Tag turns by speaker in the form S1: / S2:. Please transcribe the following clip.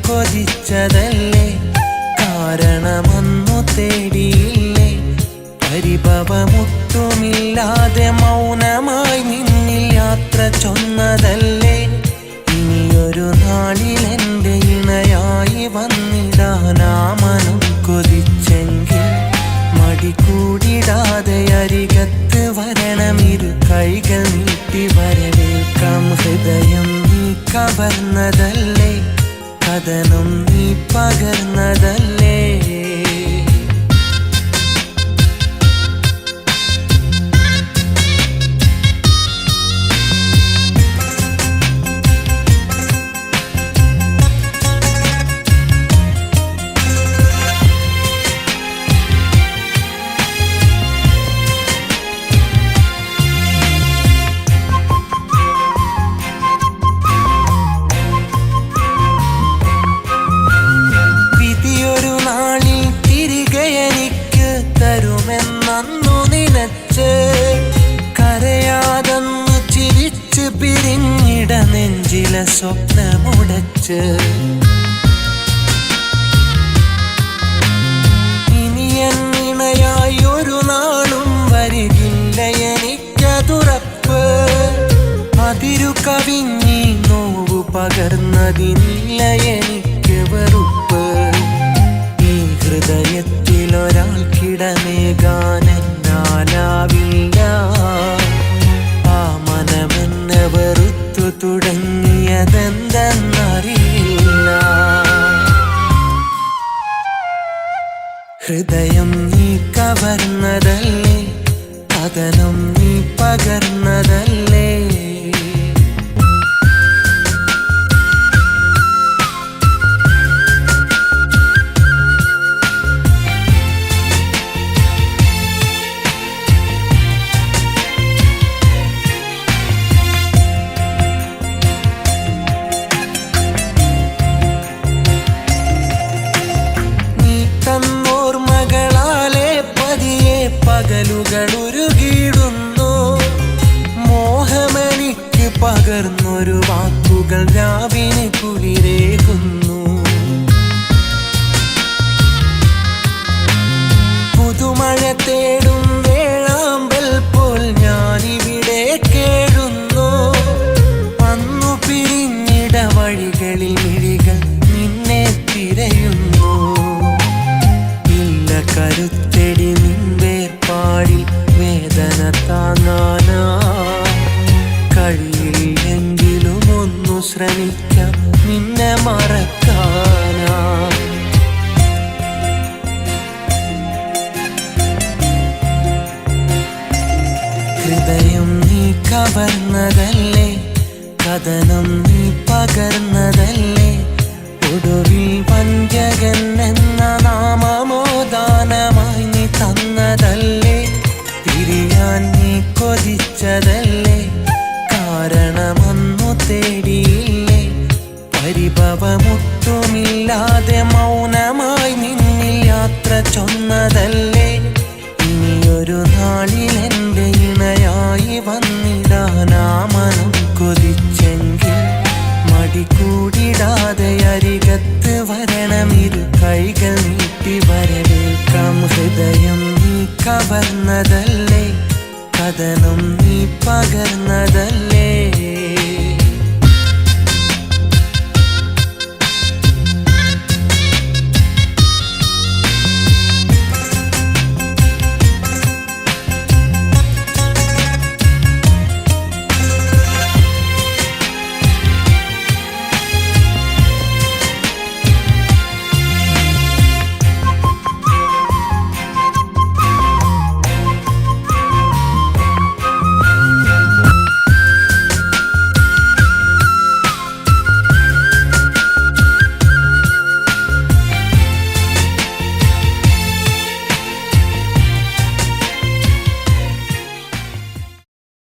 S1: കൊതിച്ചതല്ലേ, കാരണമൊന്നു തേടിയില്ലേ, പരിഭവമൊട്ടുമില്ലാതെ മൗനമായി നിന്നിൽ യാത്ര ചൊന്നതല്ലേ. ഇനിയൊരു നാളിലെൻ്റെ ഇണയായി വന്നിടാനാ മനം കൊതിച്ചെങ്കിൽ മടി കൂടിടാതെ അരികത്ത് വരണം, ഇരു കൈകൾ നീട്ടി വരവേൽക്കാം. ഹൃദയം നീ കവർന്നതല്ലേ, കഥനം നീ പകർന്നതല്ലേ. തരുമെന്നു നിനച്ച് കരയാതെന്നു ചിരിച്ച് പിരിഞ്ഞിട നെഞ്ചിലെ സ്വപ്നമുടച്ച്. ഇനി എന്നിണയായി ഒരു നാളും വരികില്ല എനിക്കതുറപ്പ്. അതിരു കവിഞ്ഞി നോവു പകർന്നതിനില്ല എനിക്ക് വെറുപ്പ്. ഈ ഹൃദയത്തിലൊരാൾക്കിടമേകാനെന്നാലാവില്ല, ആ മനമെന്നെ വെറുത്തു തുടങ്ങിയതെന്തെന്നറിയില്ല. ഹൃദയം നീ കവർന്നതല്ലേ, കഥനം നീ പകർന്നതല്ലേ. പകലുകൾ ഉരുകിടുന്നു, മോഹമെനിക്ക് പകർന്നൊരു വാക്കുകൾ രാവിനെ കുളിരേകുന്നു. പുതുമഴ തേടും വേഴാമ്പൽ പോൽ ഞാനിവിടെ കേഴുന്നു. അന്നു പിരിഞ്ഞിട വഴികളിൽ മിഴികൾ നിന്നെ തിരയുന്നു. ഇല്ല കരുത്തെടി പാടി വേദന താങ്ങാനാ, കഴിയില്ലെങ്കിലും ഒന്നു ശ്രമിക്കാം നിന്നെ മറക്കാനാ. ഹൃദയം നീ കവർന്നതല്ലേ, കഥനം നീ പകർന്നതല്ലേ. ഒടുവിൽ വഞ്ചകൻ എന്ന നാമമോ ദാനമായി നീ തന്നതല്ലേ. പിരിയാൻ നീ കൊതിച്ചതല്ലേ, കാരണമൊന്നു തേടിയില്ലേ, പരിഭവമൊട്ടുമില്ലാതെ മൗനമായി നിന്നിൽ യാത്ര ചൊന്നതല്ലേ. ഇനിയൊരു നാളിലെൻ്റെ ഇണയായി വന്നിടാനാ മനം കൊതിച്ചെങ്കിൽ മടി കൂടിടാതെ അരികത്ത് വരണം, ഇരു കൈകൾ നീട്ടി വരവേൽക്കാം. ഹൃദയം നീ കവർന്നതല്ലേ, കഥനം നീ പകർന്ന